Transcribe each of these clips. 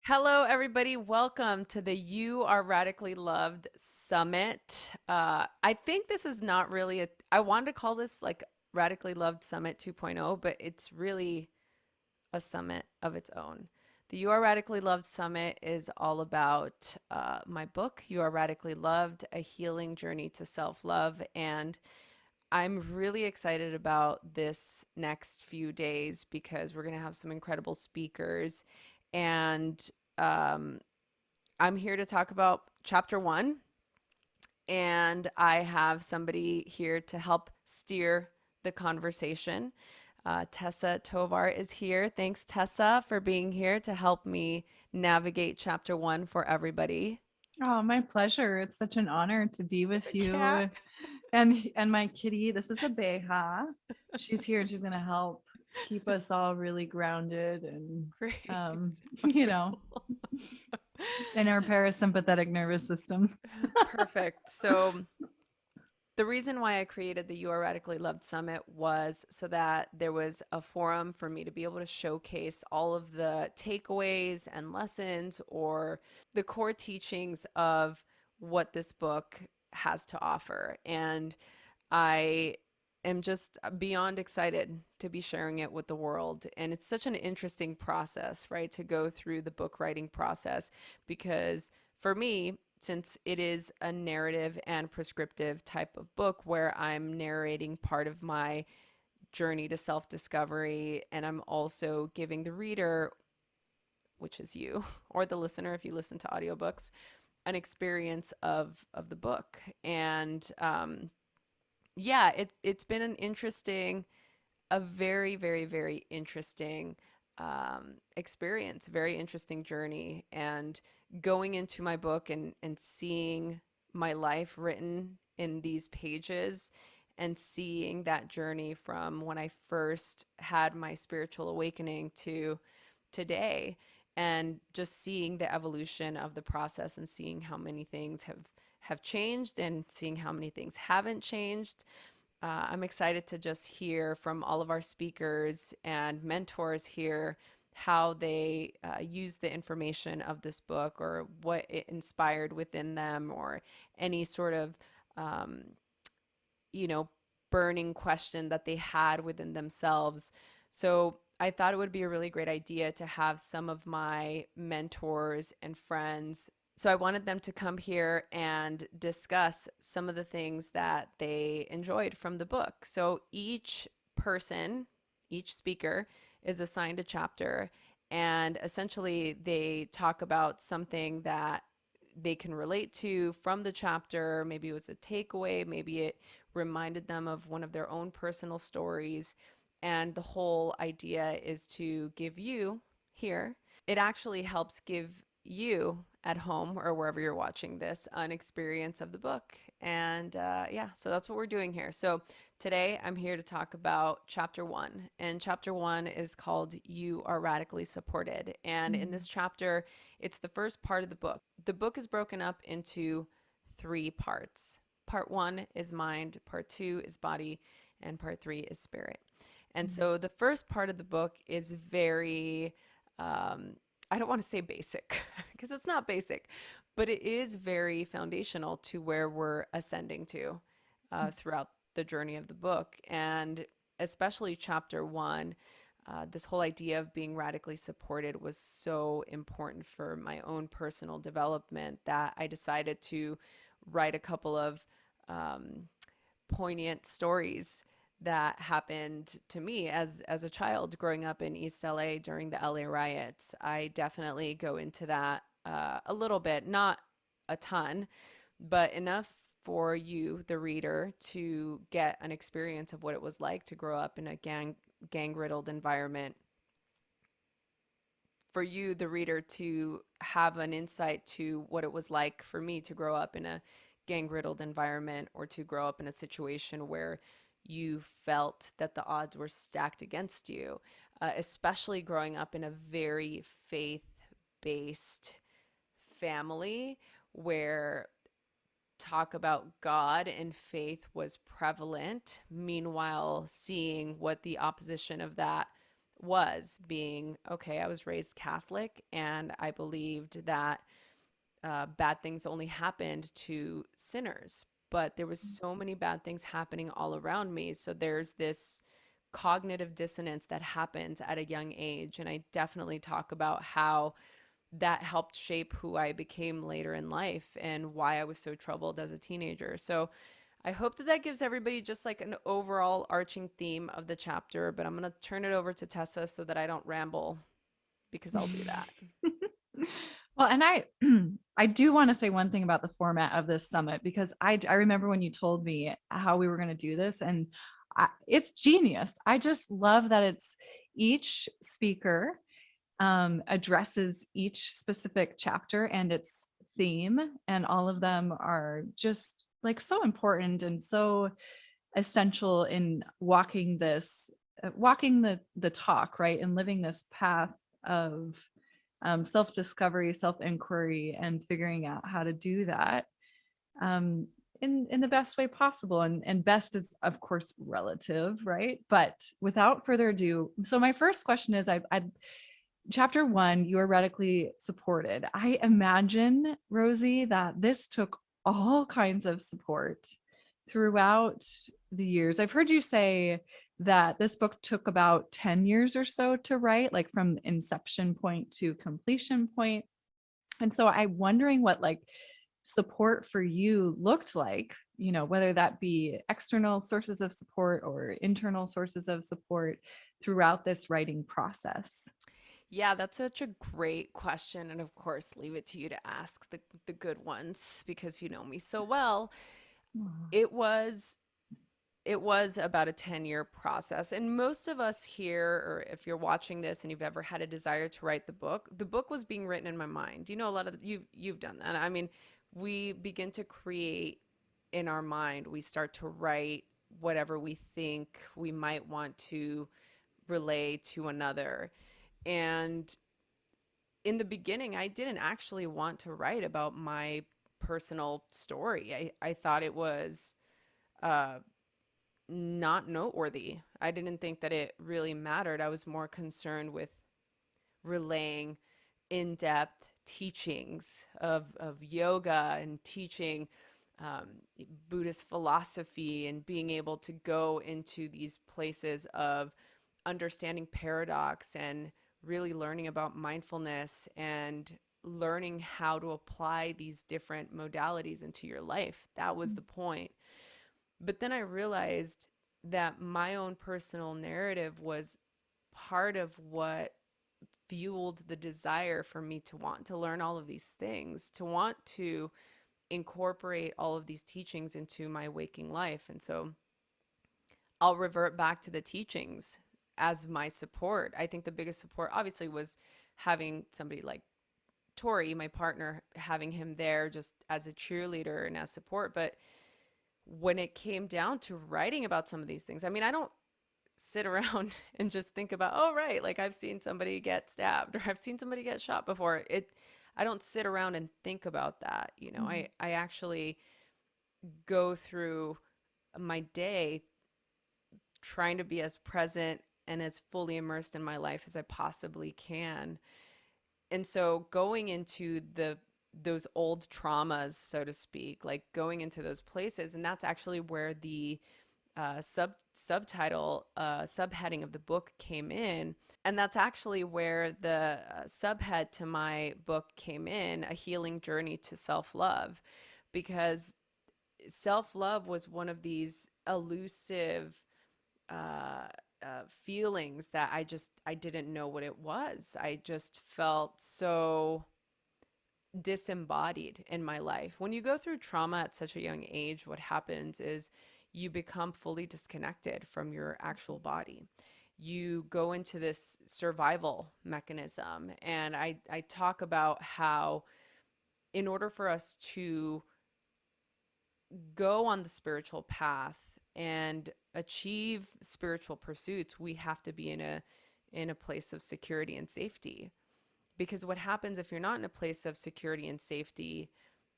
Hello, everybody. Welcome to the You Are Radically Loved Summit. I think this is not really I wanted to call this like Radically Loved Summit 2.0, but it's really a summit of its own. The You Are Radically Loved Summit is all about my book, You Are Radically Loved, A Healing Journey to Self Love. And I'm really excited about this next few days because we're going to have some incredible speakers. And um, I'm here to talk about chapter one, and I have somebody here to help steer the conversation. Tessa Tovar is here. Thanks, Tessa, for being here to help me navigate chapter one for everybody. Oh, my pleasure. It's such an honor to be with Cat. you and my kitty. This is a Beha. She's here and she's gonna help keep us all really grounded and Great. um, you know, Wonderful. in our parasympathetic nervous system. Perfect. So, the reason why I created the You Are Radically Loved Summit was so that there was a forum for me to be able to showcase all of the takeaways and lessons or the core teachings of what this book has to offer. And I am just beyond excited to be sharing it with the world. And it's such an interesting process, right? To go through the book writing process because for me, since it is a narrative and prescriptive type of book where I'm narrating part of my journey to self discovery, and I'm also giving the reader, which is you, or the listener if you listen to audiobooks, an experience of the book. And yeah, it's been an interesting, a very, very, very interesting experience, very interesting journey. And going into my book and seeing my life written in these pages and seeing that journey from when I first had my spiritual awakening to today, and just seeing the evolution of the process and seeing how many things have changed and seeing how many things haven't changed. I'm excited to just hear from all of our speakers and mentors here how they use the information of this book or what it inspired within them or any sort of, um, you know, burning question that they had within themselves. So I thought it would be a really great idea to have some of my mentors and friends. So I wanted them to come here and discuss some of the things that they enjoyed from the book. So each person, each speaker is assigned a chapter, and essentially they talk about something that they can relate to from the chapter. Maybe it was a takeaway, maybe it reminded them of one of their own personal stories. And the whole idea is to give you here, it actually helps give you at home or wherever you're watching this an experience of the book. And yeah, so that's what we're doing here. So today I'm here to talk about chapter one. And chapter one is called You Are Radically Supported. And in Mm. this chapter, it's the first part of the book. The book is broken up into three parts. Part one is mind, part two is body, and part three is spirit. And Mm. so the first part of the book is very, um, I don't want to say basic because it's not basic, but it is very foundational to where we're ascending to throughout the journey of the book. And especially chapter one, this whole idea of being radically supported was so important for my own personal development that I decided to write a couple of um, poignant stories that happened to me as a child growing up in East LA during the LA riots. I definitely go into that a little bit, not a ton, but enough for you, the reader, to get an experience of what it was like to grow up in a gang riddled environment. For you, the reader, to have an insight to what it was like for me to grow up in a gang riddled environment or to grow up in a situation where you felt that the odds were stacked against you, especially growing up in a very faith based family where talk about God and faith was prevalent. Meanwhile, seeing what the opposition of that was being okay, I was raised Catholic and I believed that bad things only happened to sinners, but there was so many bad things happening all around me. So there's this cognitive dissonance that happens at a young age. And I definitely talk about how that helped shape who I became later in life and why I was so troubled as a teenager. So I hope that that gives everybody just like an overall arching theme of the chapter, but I'm going to turn it over to Tessa so that I don't ramble because I'll do that. Well, and I I do want to say one thing about the format of this summit because I remember when you told me how we were going to do this and it's genius. I just love that it's each speaker addresses each specific chapter and its theme, and all of them are just like so important and so essential in walking the talk, right, and living this path of self-discovery, self-inquiry, and figuring out how to do that um, in the best way possible. And best is of course relative, right? But without further ado, so my first question is, I chapter one, you are radically supported. I imagine, Rosie, that this took all kinds of support throughout the years. I've heard you say that this book took about 10 years or so to write, like from inception point to completion point. And so I'm wondering what like support for you looked like, whether that be external sources of support or internal sources of support throughout this writing process. Yeah, that's such a great question. And of course, leave it to you to ask the good ones because you know me so well. Aw. It was it was about a 10-year process. And most of us here, or if you're watching this and you've ever had a desire to write the book was being written in my mind. You know, a lot of you've done that. I mean, we begin to create in our mind. We start to write whatever we think we might want to relay to another. And in the beginning, I didn't actually want to write about my personal story. I thought it was uh, not noteworthy. I didn't think that it really mattered. I was more concerned with relaying in depth teachings of yoga and teaching um, Buddhist philosophy and being able to go into these places of understanding paradox and really learning about mindfulness and learning how to apply these different modalities into your life. That was the point. But then I realized that my own personal narrative was part of what fueled the desire for me to want to learn all of these things, to want to incorporate all of these teachings into my waking life. And so I'll revert back to the teachings as my support. I think the biggest support obviously was having somebody like Tori, my partner, having him there just as a cheerleader and as support. But when it came down to writing about some of these things, I mean, I don't sit around and just think about, oh, right, like I've seen somebody get stabbed or I've seen somebody get shot before. I don't sit around and think about that. You know, Mhm. I actually go through my day trying to be as present and as fully immersed in my life as I possibly can. And so going into those old traumas, so to speak, like going into those places, and that's actually where the subheading of the book came in. And that's actually where the subhead to my book came in, A Healing Journey to Self Love, because self love was one of these elusive feelings that I didn't know what it was. I just felt so disembodied in my life. When you go through trauma at such a young age, what happens is you become fully disconnected from your actual body. You go into this survival mechanism. And I talk about how, in order for us to go on the spiritual path and achieve spiritual pursuits, we have to be in a place of security and safety. Because what happens if you're not in a place of security and safety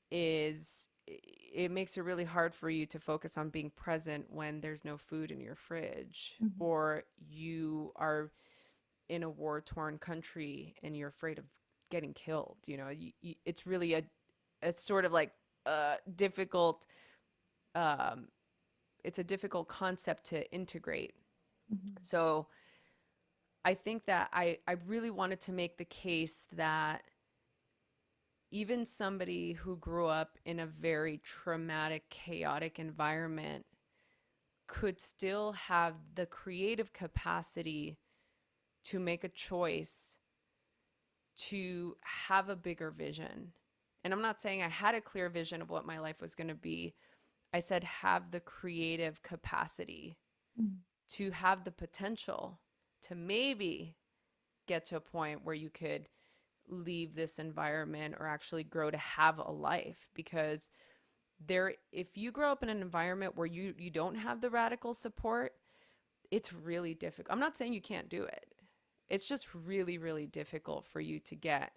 is it makes it really hard for you to focus on being present when there's no food in your fridge, Mhm. or you are in a war-torn country and you're afraid of getting killed. It's really it's sort of like difficult. Um, it's a difficult concept to integrate. Mhm. So I think that I really wanted to make the case that even somebody who grew up in a very traumatic, chaotic environment could still have the creative capacity to make a choice to have a bigger vision. And I'm not saying I had a clear vision of what my life was going to be. I said have the creative capacity Mhm. to have the potential to maybe get to a point where you could leave this environment or actually grow to have a life. Because there, if you grow up in an environment where you don't have the radical support, it's really difficult. I'm not saying you can't do it. It's just really, really difficult for you to get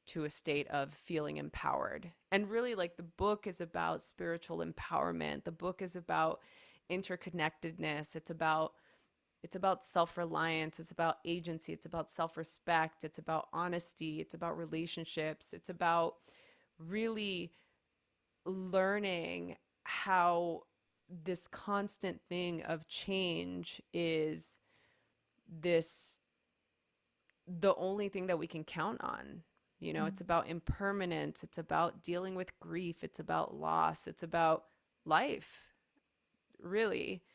to a state of feeling empowered. And really, like, the book is about spiritual empowerment. The book is about interconnectedness. It's about self-reliance, it's about agency, it's about self-respect, it's about honesty, it's about relationships, it's about really learning how this constant thing of change is this the only thing that we can count on. It's Mhm. about impermanence, it's about dealing with grief, it's about loss, it's about life, really.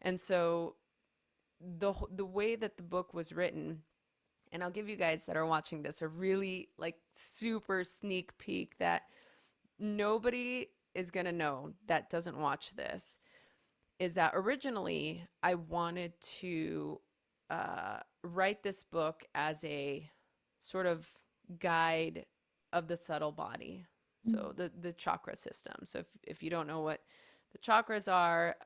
And so the way that the book was written, and I'll give you guys that are watching this a really like super sneak peek that nobody is going to know that doesn't watch this, is that originally I wanted to write this book as a sort of guide of the subtle body. So the chakra system. So if you don't know what the chakras are,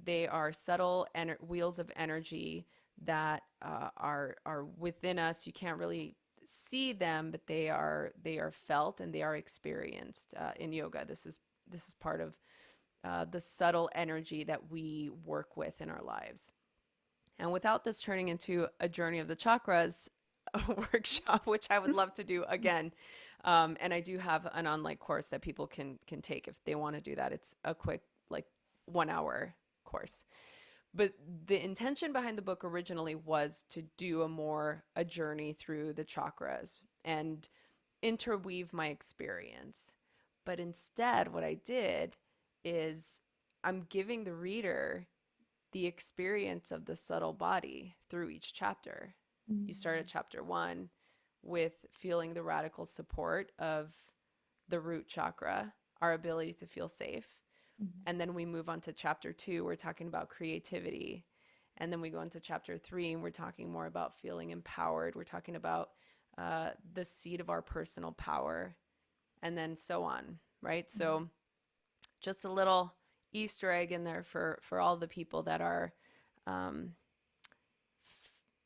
they are subtle wheels of energy that are within us. You can't really see them, but they are felt and they are experienced in yoga. This is part of the subtle energy that we work with in our lives. And without this turning into a journey of the chakras, a workshop, which I would love to do again, and I do have an online course that people can take if they want to do that. It's a quick, like, 1 hour course. But the intention behind the book originally was to do a journey through the chakras and interweave my experience. But instead, what I did is I'm giving the reader the experience of the subtle body through each chapter. You start at Mhm. chapter 1 with feeling the radical support of the root chakra, our ability to feel safe. Mhm. And then we move on to chapter 2, we're talking about creativity. And then we go into chapter 3 and we're talking more about feeling empowered. We're talking about the seed of our personal power, and then so on, right? Mhm. So just a little Easter egg in there for all the people that are, um,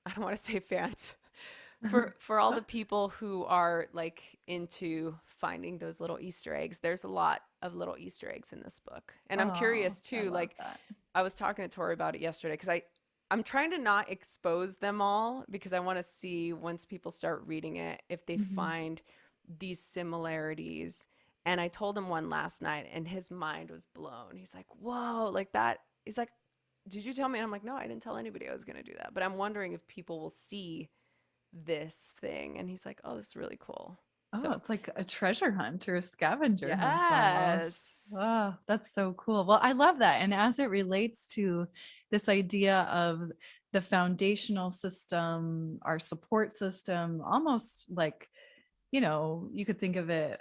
I don't want to say fans, for all the people who are like into finding those little Easter eggs. There's a lot of little Easter eggs in this book, and I'm Oh, curious I too. love Like, that. I was talking to Tori about it yesterday because I'm trying to not expose them all because I want to see once people start reading it if they Mhm. find these similarities. And I told him one last night and his mind was blown. He's like, "Whoa, like that." He's like, "Did you tell me?" And I'm like, "No, I didn't tell anybody I was going to do that." But I'm wondering if people will see this thing. And he's like, "Oh, this is really cool." Oh, So, it's like a treasure hunt or a scavenger hunt almost. yes. Oh, that's so cool. Well, I love that. And as it relates to this idea of the foundational system, our support system, almost like, you could think of it.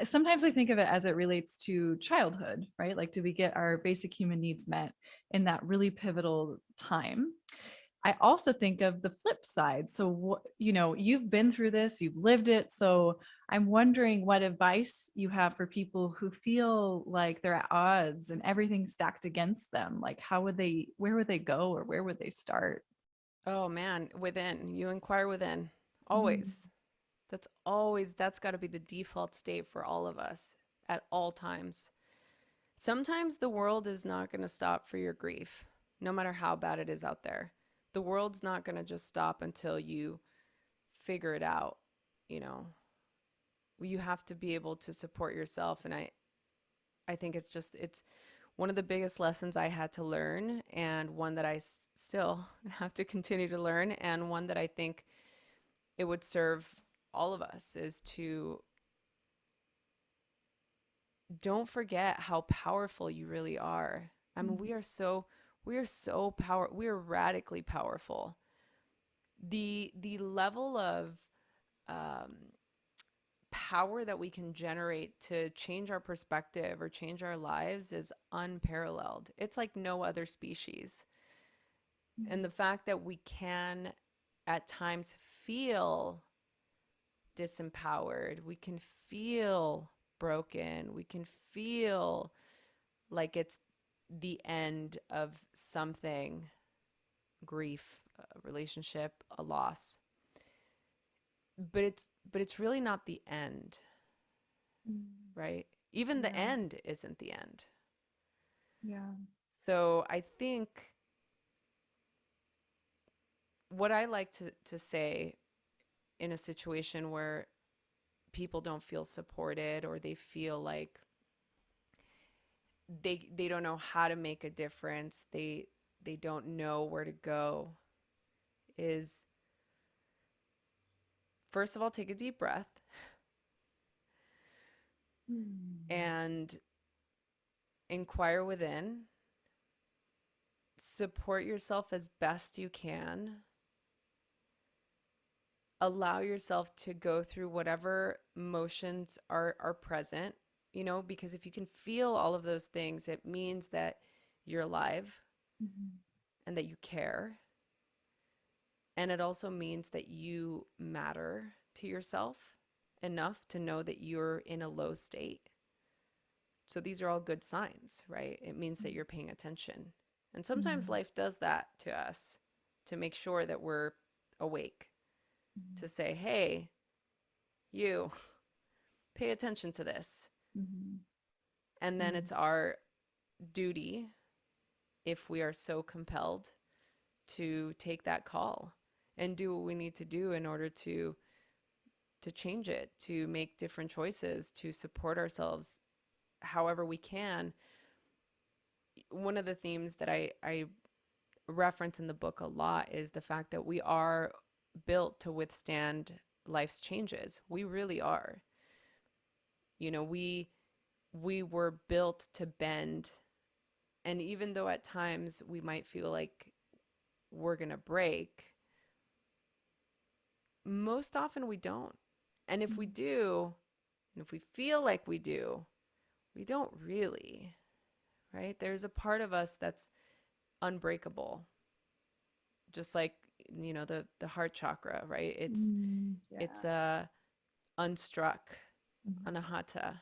Sometimes I think of it as it relates to childhood, right? Like, do we get our basic human needs met in that really pivotal time? I also think of the flip side. So, you've been through this, you've lived it. So, I'm wondering what advice you have for people who feel like they're at odds and everything's stacked against them. Like, where would they go or where would they start? Oh man, within. You inquire within. Mhm. Always. That's got to be the default state for all of us at all times. Sometimes the world is not going to stop for your grief, no matter how bad it is out there. the world's not going to just stop until you figure it out, you know. You have to be able to support yourself, and I think it's one of the biggest lessons I had to learn, and one that I still have to continue to learn, and one that I think it would serve all of us is to don't forget how powerful you really are. I mean, Mm, we are so we are radically powerful. The level of um, power that we can generate to change our perspective or change our lives is unparalleled. It's like no other species. And the mm, fact that we can at times feel disempowered, we can feel broken, we can feel like it's the end of something, grief, a relationship, a loss. But it's really not the end, mm. right? Even the Yeah, end isn't the end. yeah. So I think what I like to say in a situation where people don't feel supported, or they feel like they don't know how to make a difference, they don't know where to go, is first of all, take a deep breath Mm, and inquire within, support yourself as best you can, allow yourself to go through whatever emotions are present, because if you can feel all of those things, it means that you're alive mhm, and that you care. And it also means that you matter to yourself enough to know that you're in a low state. So these are all good signs, right? It means that you're paying attention. And sometimes mm, life does that to us to make sure that we're awake, to say, hey, you, pay attention to this. mhm, And then mm, it's our duty, if we are so compelled, to take that call and do what we need to do in order to change it, to make different choices, to support ourselves however we can. One of the themes that I reference in the book a lot is the fact that we are built to withstand life's changes. We really are. We were built to bend, and even though at times we might feel like we're going to break, most often we don't. And if we mm, do, and if we feel like we don't really, right? There's a part of us that's unbreakable, just like the heart chakra, right? It's yeah. unstruck, Mhm, anahata.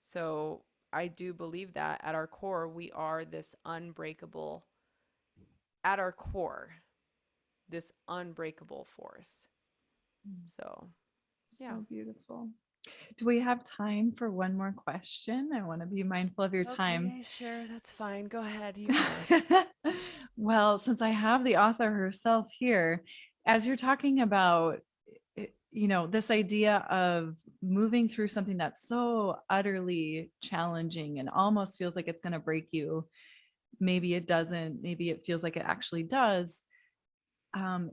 So I do believe that at our core we are this unbreakable, at our core, this unbreakable force. mm. So yeah. So beautiful. Do we have time for one more question? I want to be mindful of your time. Okay, sure, that's fine. Go ahead, you can ask. Well, since I have the author herself here, as you're talking about, this idea of moving through something that's so utterly challenging and almost feels like it's going to break you, maybe it doesn't, maybe it feels like it actually does.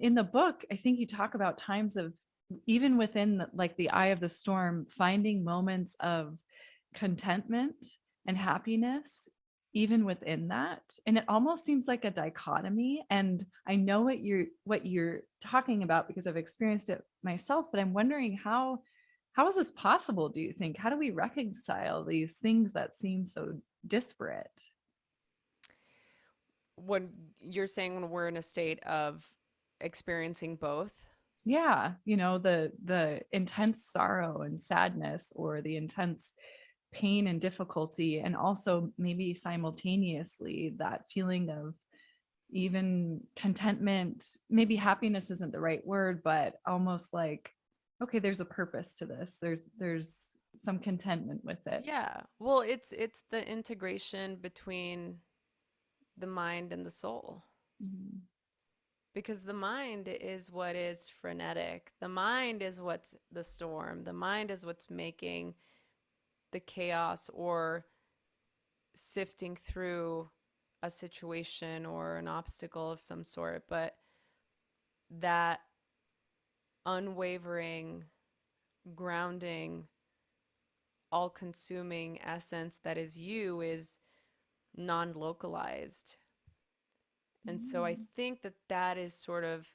In the book, I think you talk about times of, even within like the eye of the storm, finding moments of contentment and happiness even within that, and it almost seems like a dichotomy. And I know what you're talking about because I've experienced it myself, but I'm wondering how is this possible, do you think? How do we reconcile these things that seem so disparate? When you're saying when we're in a state of experiencing both. Yeah, the intense sorrow and sadness, or the intense pain and difficulty, and also maybe simultaneously that feeling of even contentment. Maybe happiness isn't the right word, but almost like, okay, there's a purpose to this, there's some contentment with it. Yeah. Well, it's the integration between the mind and the soul. Mhm. Because the mind is what is frenetic. The mind is what's the storm. The mind is what's making the chaos or sifting through a situation or an obstacle of some sort. But that unwavering, grounding, all consuming essence that is you is non localized. And so I Mm. think that that is sort of,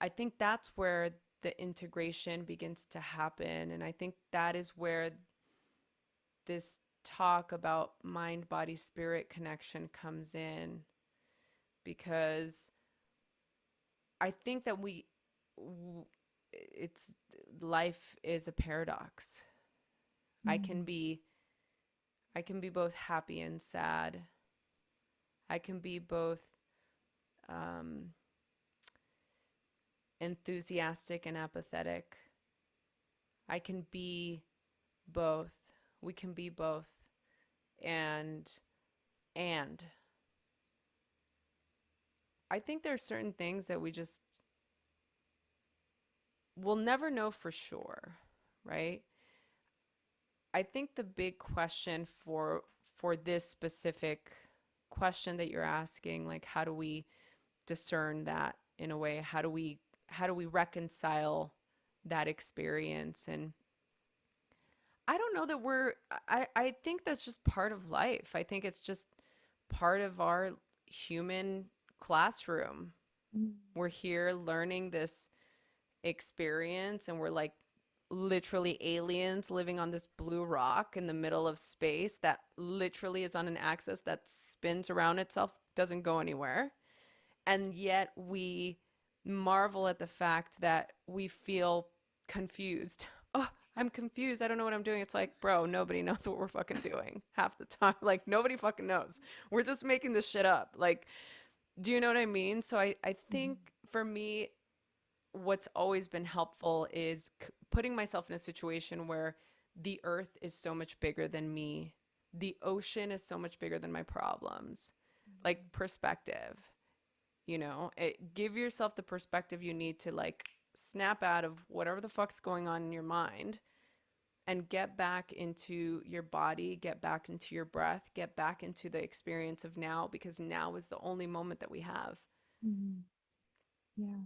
I think that's where the integration begins to happen. And I think that is where this talk about mind, body, spirit connection comes in, because I think that it's life is a paradox. I can Mm. be I can be both happy and sad. I can be both um, enthusiastic and apathetic. I can be both. We can be both. And and I think there are certain things that we just will never know for sure, right? I think the big question for this specific question that you're asking, like how do we discern that in a way? How do we reconcile that experience? And I don't know that I think that's just part of life. I think it's just part of our human classroom. Mm. We're here learning this experience, and we're like literally aliens living on this blue rock in the middle of space that literally is on an axis that spins around itself, doesn't go anywhere. And yet we marvel at the fact that we feel confused. Oh, I'm confused. I don't know what I'm doing. It's like, bro, nobody knows what we're fucking doing half the time. Like, nobody fucking knows. We're just making this shit up. Like, do you know what I mean? So I Mm. think for me, what's always been helpful is putting myself in a situation where the earth is so much bigger than me. The ocean is so much bigger than my problems. Like perspective, give yourself the perspective you need to like snap out of whatever the fuck's going on in your mind and get back into your body, get back into your breath, get back into the experience of now, because now is the only moment that we have. Mm. Yeah.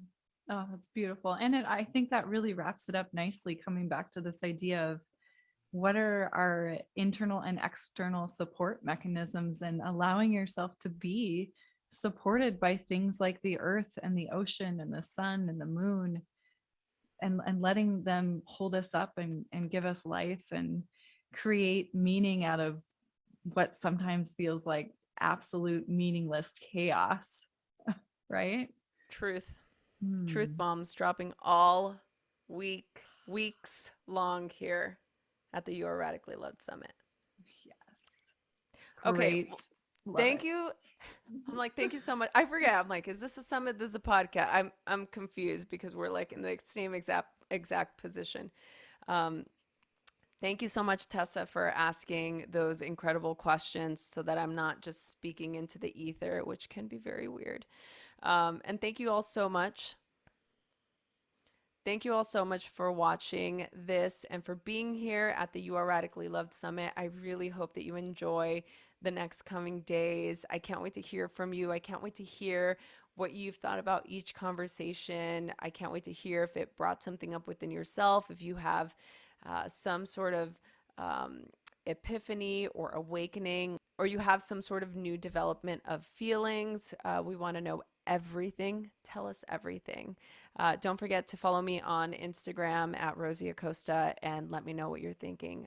Oh, that's beautiful. And I think that really wraps it up nicely, coming back to this idea of what are our internal and external support mechanisms, and allowing yourself to be supported by things like the earth and the ocean and the sun and the moon, and letting them hold us up and give us life and create meaning out of what sometimes feels like absolute meaningless chaos, right? Truth. Truth Hmm. bombs dropping all weeks long here at the You're Radically Loved Summit. Yes. Okay, Great. well, Love thank it. you. I'm like, thank you so much. I forget. I'm like, is this a summit? This is a podcast. I'm confused because we're like in the same exact position. Um, Thank you so much, Tessa, for asking those incredible questions so that I'm not just speaking into the ether, which can be very weird. And thank you all so much. Thank you all so much for watching this and for being here at the You Are Radically Loved Summit. I really hope that you enjoy the next coming days. I can't wait to hear from you. I can't wait to hear what you've thought about each conversation. I can't wait to hear if it brought something up within yourself, if you have some sort of um, epiphany or awakening, or you have some sort of new development of feelings. We want to know everything. Tell us everything. Don't forget to follow me on Instagram at Rosie Acosta and let me know what you're thinking.